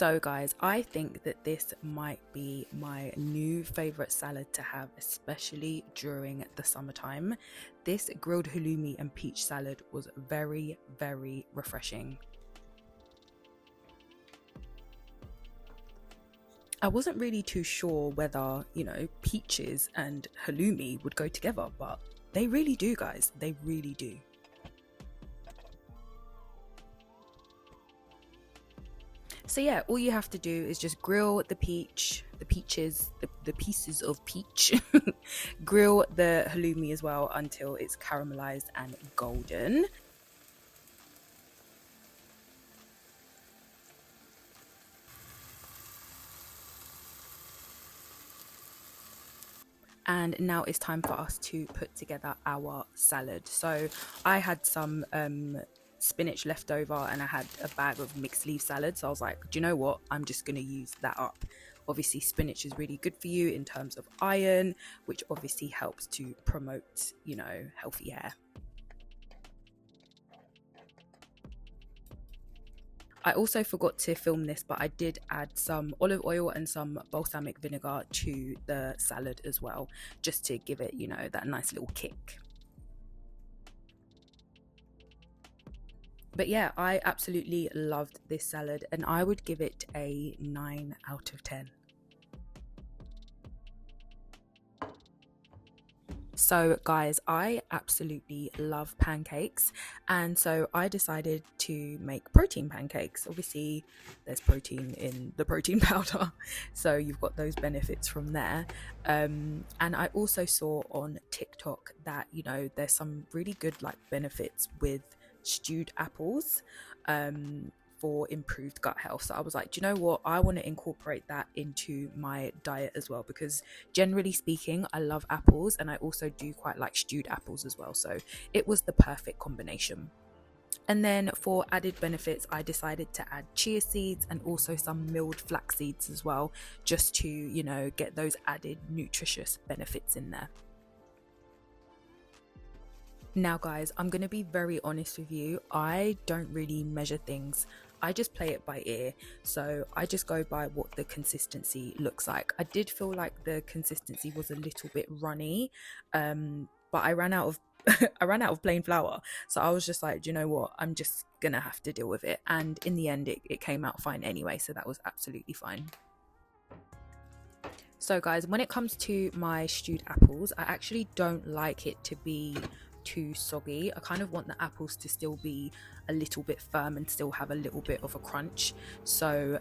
So guys, I think that this might be my new favorite salad to have, especially during the summertime. This grilled halloumi and peach salad was very, very refreshing. I wasn't really too sure whether, peaches and halloumi would go together, but they really do, guys. They really do. So yeah, all you have to do is just grill the pieces of peach, grill the halloumi as well until it's caramelized and golden. And now it's time for us to put together our salad. So I had some spinach left over and I had a bag of mixed leaf salad, so I was like, do you know what, I'm just going to use that up. Obviously spinach is really good for you in terms of iron, which obviously helps to promote, healthy hair. I also forgot to film this, but I did add some olive oil and some balsamic vinegar to the salad as well, just to give it, that nice little kick. But yeah, I absolutely loved this salad and I would give it a 9 out of 10. So guys, I absolutely love pancakes, and so I decided to make protein pancakes. Obviously there's protein in the protein powder, so you've got those benefits from there. And I also saw on TikTok that there's some really good benefits with stewed apples for improved gut health. So I was like, do you know what, I want to incorporate that into my diet as well, because generally speaking I love apples and I also do quite like stewed apples as well, so it was the perfect combination. And then for added benefits, I decided to add chia seeds and also some milled flax seeds as well, just to get those added nutritious benefits in there. Now guys, I'm going to be very honest with you, I don't really measure things, I just play it by ear, so I just go by what the consistency looks like. I did feel like the consistency was a little bit runny, but I ran out of I ran out of plain flour, so I was just like, do you know what, I'm just gonna have to deal with it, and in the end it came out fine anyway, so that was absolutely fine. So guys, when it comes to my stewed apples, I actually don't like it to be too soggy. I kind of want the apples to still be a little bit firm and still have a little bit of a crunch. So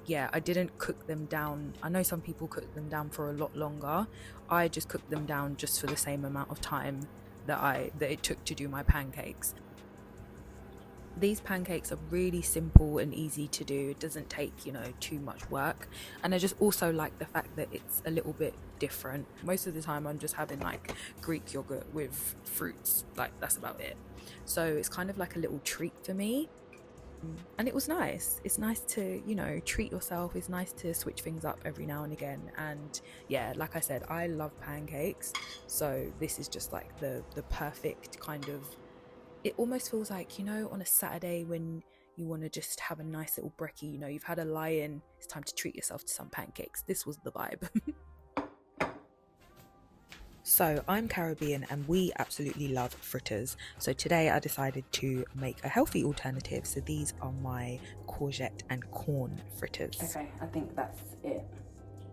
yeah, I didn't cook them down. I know some people cook them down for a lot longer. I just cooked them down just for the same amount of time that it took to do my pancakes. These pancakes are really simple and easy to do. It doesn't take too much work, and I just also like the fact that it's a little bit different. Most of the time I'm just having Greek yogurt with fruits, that's about it. So it's kind of like a little treat for me, and it was nice. It's nice to treat yourself. It's nice to switch things up every now and again. And yeah, like I said, I love pancakes, so this is just the perfect kind of, it almost feels like, on a Saturday when you want to just have a nice little brekkie, you've had a lie-in, it's time to treat yourself to some pancakes. This was the vibe. So I'm Caribbean and we absolutely love fritters. So today I decided to make a healthy alternative. So these are my courgette and corn fritters. Okay, I think that's it.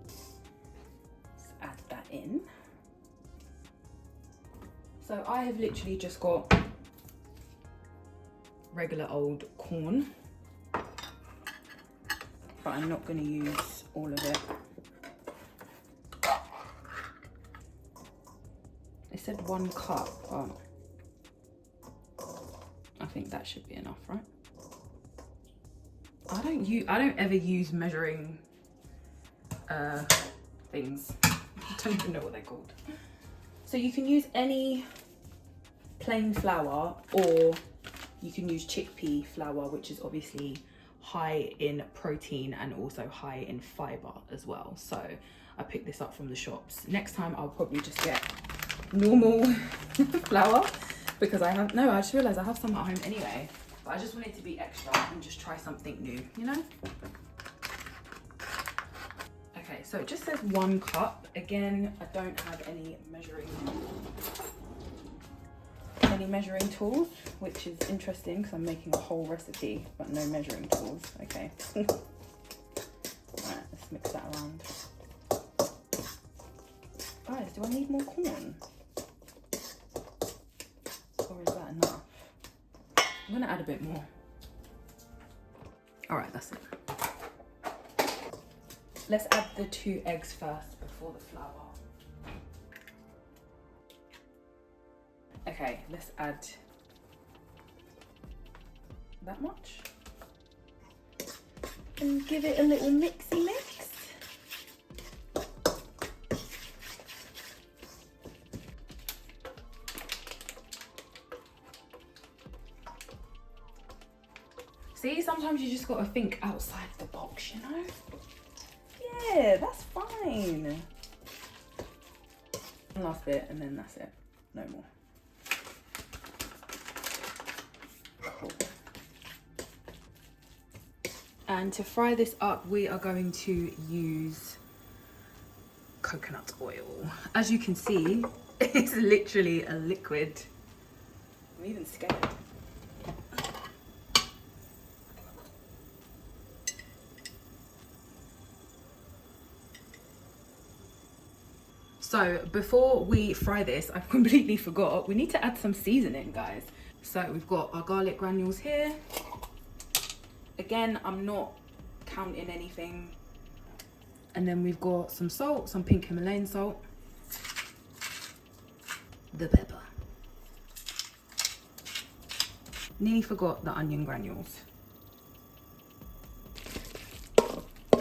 Let's add that in. So I have literally just got regular old corn, but I'm not going to use all of it. They said 1 cup, but I think that should be enough, right? I don't ever use measuring things. I don't even know what they're called. So you can use any plain flour, or you can use chickpea flour, which is obviously high in protein and also high in fiber as well. So I picked this up from the shops. Next time I'll probably just get normal flour, because I just realized I have some at home anyway, but I just want it to be extra and just try something new, So it just says 1 cup. Again, I don't have any measuring tools, which is interesting because I'm making a whole recipe but no measuring tools. Okay. Right, let's mix that around. Guys, do I need more corn? Or is that enough? I'm gonna add a bit more. All right, that's it. Let's add the 2 eggs first before the flour. Okay, let's add that much. And give it a little mixy mix. See, sometimes you just gotta think outside the box, you know? Yeah, that's fine. One last bit and then that's it. No more. Cool. And to fry this up, we are going to use coconut oil. As you can see, it's literally a liquid. I'm even scared. So before we fry this, I completely forgot, we need to add some seasoning, guys. So we've got our garlic granules here. Again, I'm not counting anything. And then we've got some salt, some pink Himalayan salt. The pepper. Nearly forgot the onion granules.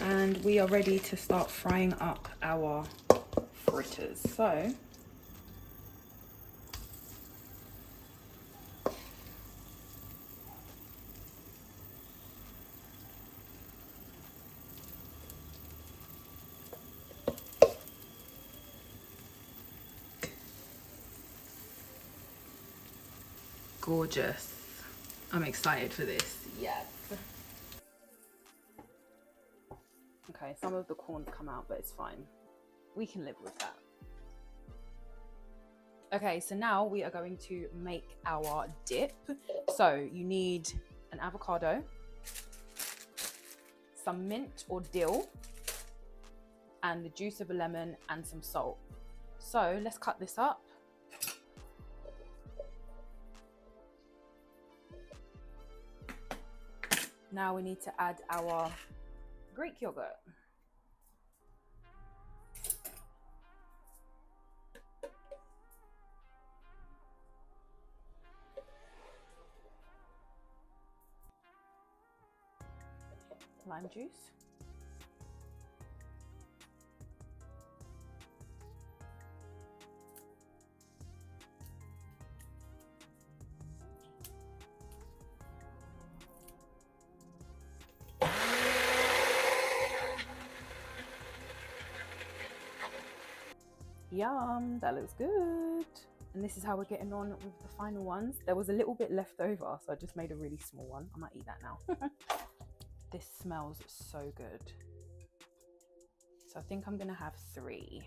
And we are ready to start frying up our fritters. So gorgeous. I'm excited for this. Yes. Okay, some of the corn's come out, but it's fine. We can live with that. Okay, so now we are going to make our dip. So you need an avocado, some mint or dill, and the juice of a lemon and some salt. So let's cut this up. Now we need to add our Greek yogurt. Lime juice. Yum, that looks good. And this is how we're getting on with the final ones. There was a little bit left over, so I just made a really small one. I might eat that now. This smells so good. So I think I'm gonna have 3.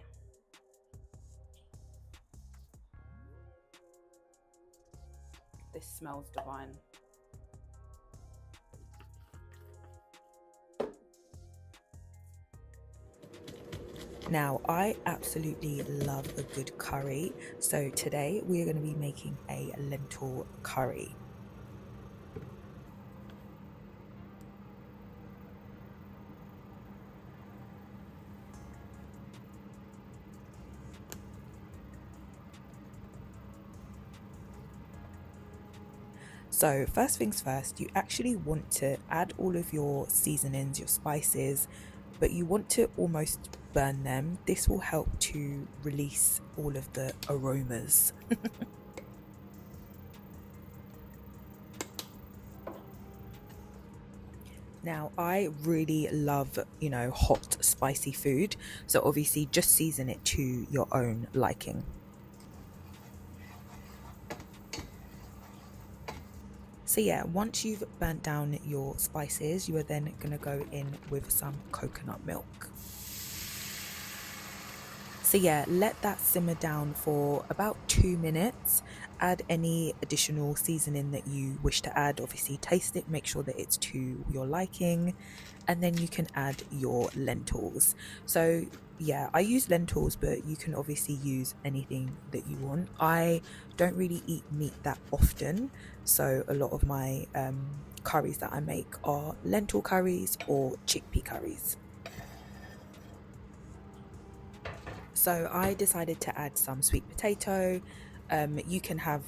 This smells divine. Now, I absolutely love a good curry. So today we are going to be making a lentil curry. So first things first, you actually want to add all of your seasonings, your spices, but you want to almost burn them. This will help to release all of the aromas. Now, I really love, hot, spicy food. So obviously just season it to your own liking. So yeah, once you've burnt down your spices, you are then going to go in with some coconut milk. So yeah, let that simmer down for about 2 minutes. Add any additional seasoning that you wish to add. Obviously taste it, make sure that it's to your liking, and then you can add your lentils. So yeah, I use lentils, but you can obviously use anything that you want. I don't really eat meat that often, so a lot of my curries that I make are lentil curries or chickpea curries. So I decided to add some sweet potato. You can have,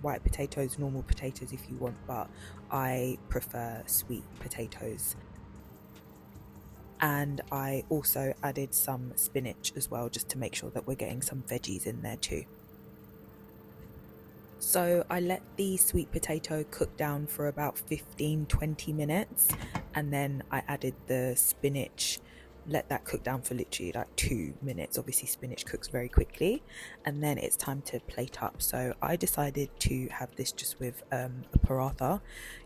white potatoes, normal potatoes if you want, but I prefer sweet potatoes. And I also added some spinach as well, just to make sure that we're getting some veggies in there too. So I let the sweet potato cook down for about 15-20 minutes, and then I added the spinach, let that cook down for literally like 2 minutes. Obviously spinach cooks very quickly, and then it's time to plate up. So I decided to have this just with a paratha.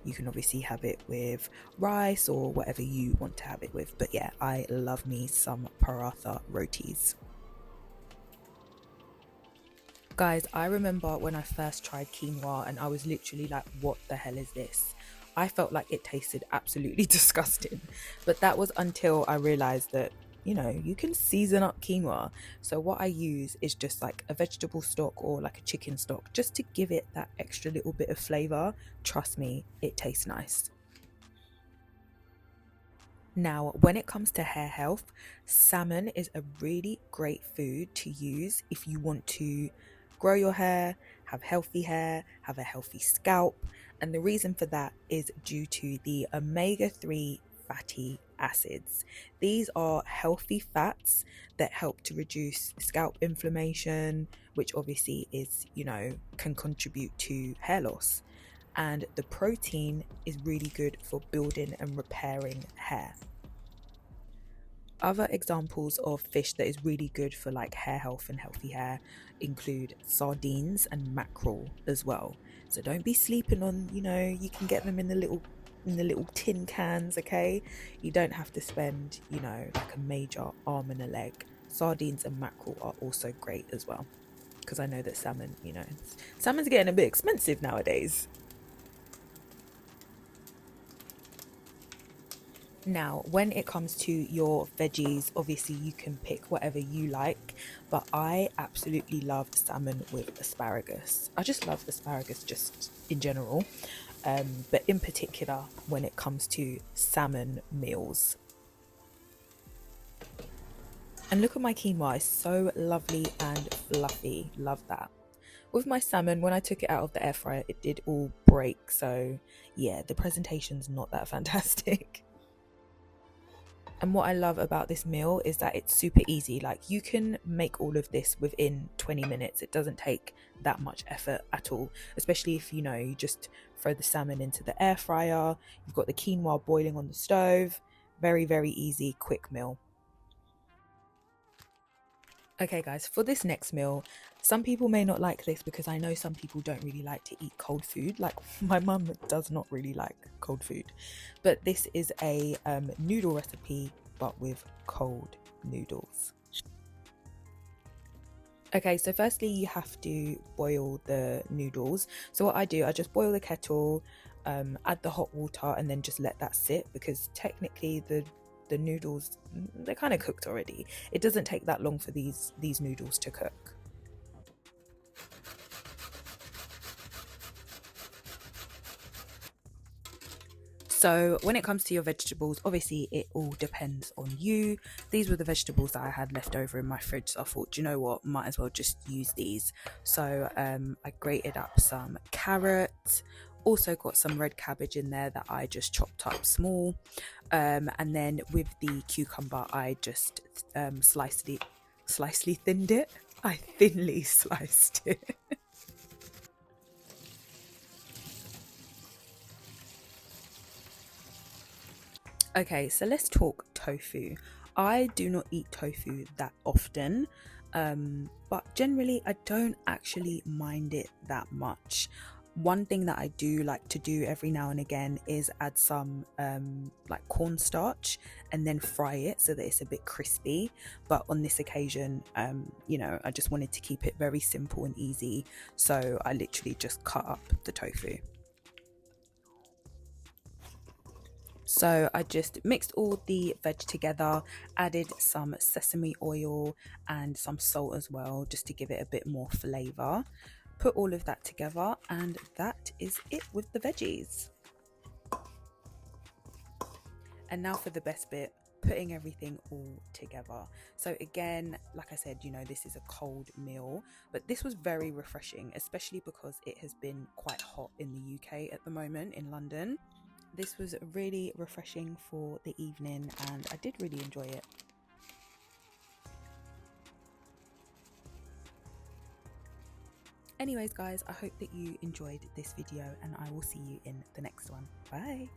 You can obviously have it with rice or whatever you want to have it with, but yeah, I love me some paratha rotis. Guys, I remember when I first tried quinoa and I was literally like, what the hell is this? I felt like it tasted absolutely disgusting. But that was until I realized that, you can season up quinoa. So what I use is just like a vegetable stock or like a chicken stock, just to give it that extra little bit of flavor. Trust me, it tastes nice. Now, when it comes to hair health, salmon is a really great food to use if you want to grow your hair, have a healthy scalp. And the reason for that is due to the omega-3 fatty acids. These are healthy fats that help to reduce scalp inflammation, which obviously is, can contribute to hair loss. And the protein is really good for building and repairing hair. Other examples of fish that is really good for like hair health and healthy hair include sardines and mackerel as well. So don't be sleeping on, you can get them in the little tin cans, okay? You don't have to spend, like a major arm and a leg. Sardines and mackerel are also great as well, because I know that salmon, salmon's getting a bit expensive nowadays. Now, when it comes to your veggies, obviously you can pick whatever you like, but I absolutely love salmon with asparagus. I just love asparagus just in general, but in particular when it comes to salmon meals. And look at my quinoa, it's so lovely and fluffy. Love that. With my salmon, when I took it out of the air fryer, it did all break. So yeah, the presentation's not that fantastic. And what I love about this meal is that it's super easy. Like, you can make all of this within 20 minutes. It doesn't take that much effort at all, especially if, you just throw the salmon into the air fryer. You've got the quinoa boiling on the stove. Very, very easy, quick meal. Okay guys, for this next meal, some people may not like this because I know some people don't really like to eat cold food. Like, my mum does not really like cold food. But this is a noodle recipe, but with cold noodles. Okay, so firstly you have to boil the noodles. So what I do, I just boil the kettle, add the hot water, and then just let that sit, because technically the noodles, they're kind of cooked already. It doesn't take that long for these noodles to cook. So when it comes to your vegetables, obviously it all depends on you. These were the vegetables that I had left over in my fridge, so I thought, you know what, might as well just use these. So I grated up some carrot, also got some red cabbage in there that I just chopped up small, and then with the cucumber I just slicely thinned it. I thinly sliced it. Okay, so let's talk tofu. I do not eat tofu that often, but generally I don't actually mind it that much. One thing that I do like to do every now and again is add some like cornstarch and then fry it so that it's a bit crispy. But on this occasion, you know, I just wanted to keep it very simple and easy, so I literally just cut up the tofu. So I just mixed all the veg together, added some sesame oil and some salt as well, just to give it a bit more flavor. Put all of that together, and that is it with the veggies. And now for the best bit, putting everything all together. So again, like I said, you know, this is a cold meal, but this was very refreshing, especially because it has been quite hot in the UK at the moment in London. This was really refreshing for the evening, and I did really enjoy it. Anyways guys, I hope that you enjoyed this video, and I will see you in the next one. Bye.